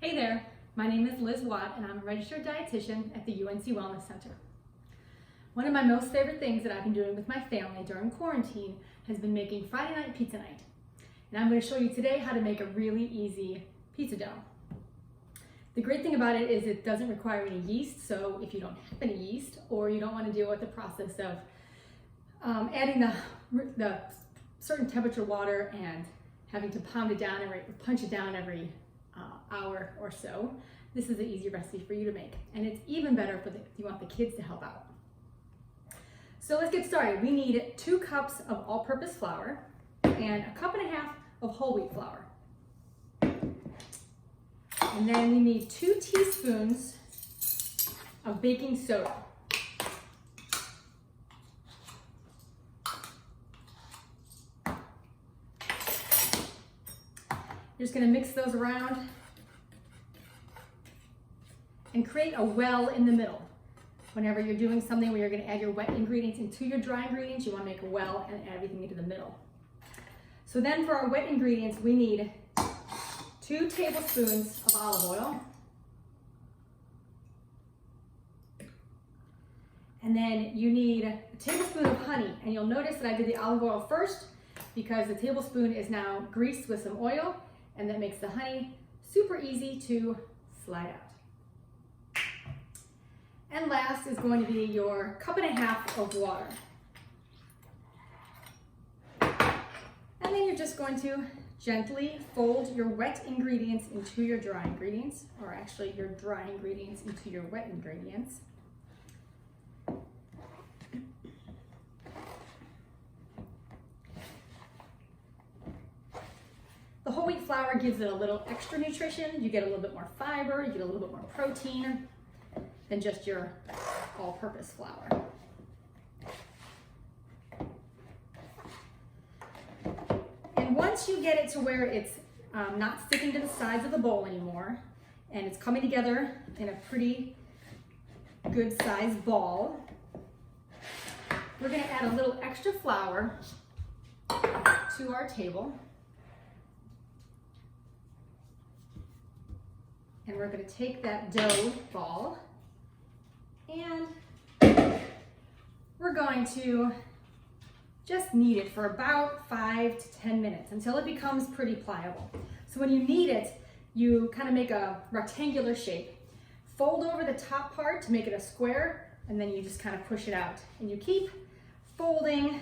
Hey there, my name is Liz Watt and I'm a registered dietitian at the UNC Wellness Center. One of my most favorite things that I've been doing with my family during quarantine has been making Friday night pizza night. And I'm going to show you today how to make a really easy pizza dough. The great thing about it is it doesn't require any yeast, so if you don't have any yeast or you don't want to deal with the process of adding the certain temperature water and having to pound it down or punch it down every hour or so, this is an easy recipe for you to make. And it's even better if you want the kids to help out. So let's get started. We need 2 cups of all-purpose flour and 1.5 cups of whole wheat flour. And then we need 2 teaspoons of baking soda. You're just going to mix those around and create a well in the middle. Whenever you're doing something where you're going to add your wet ingredients into your dry ingredients, you want to make a well and add everything into the middle. So then for our wet ingredients, we need 2 tablespoons of olive oil. And then you need a tablespoon of honey. And you'll notice that I did the olive oil first because the tablespoon is now greased with some oil, and that makes the honey super easy to slide out. And last is going to be your 1.5 cups of water. And then you're just going to gently fold your wet ingredients into your dry ingredients, or actually your dry ingredients into your wet ingredients. The whole wheat flour gives it a little extra nutrition. You get a little bit more fiber, you get a little bit more protein than just your all-purpose flour. And once you get it to where it's not sticking to the sides of the bowl anymore, and it's coming together in a pretty good sized ball, we're going to add a little extra flour to our table. And we're going to take that dough ball and we're going to just knead it for about 5 to 10 minutes until it becomes pretty pliable. So when you knead it, you kind of make a rectangular shape. Fold over the top part to make it a square, and then you just kind of push it out. And you keep folding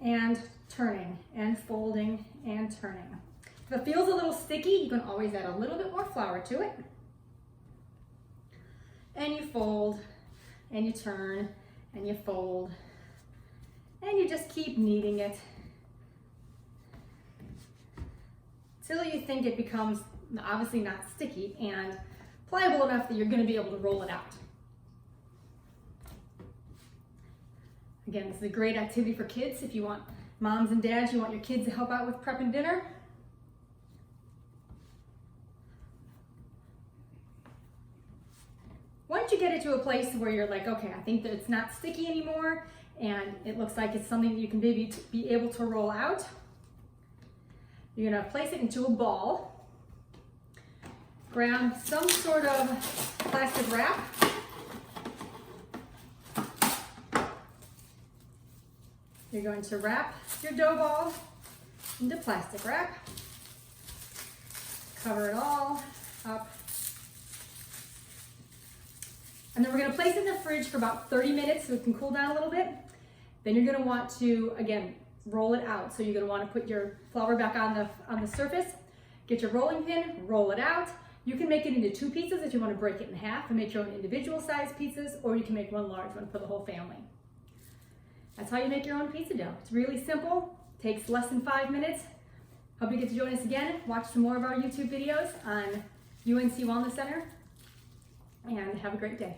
and turning and folding and turning. If it feels a little sticky, you can always add a little bit more flour to it. And you fold, and you turn, and you fold, and you just keep kneading it till you think it becomes obviously not sticky and pliable enough that you're going to be able to roll it out. Again, this is a great activity for kids. If you want moms and dads, you want your kids to help out with prepping dinner. Once you get it to a place where you're like, okay, I think that it's not sticky anymore and it looks like it's something that you can maybe be able to roll out, you're gonna place it into a ball. Grab some sort of plastic wrap. You're going to wrap your dough ball into plastic wrap. Cover it all up. And then we're going to place it in the fridge for about 30 minutes so it can cool down a little bit. Then you're going to want to, again, roll it out. So you're going to want to put your flour back on the surface, get your rolling pin, roll it out. You can make it into 2 pizzas if you want to break it in half and make your own individual size pizzas, or you can make one large one for the whole family. That's how you make your own pizza dough. It's really simple, takes less than 5 minutes. Hope you get to join us again. Watch some more of our YouTube videos on UNC Wellness Center, and have a great day.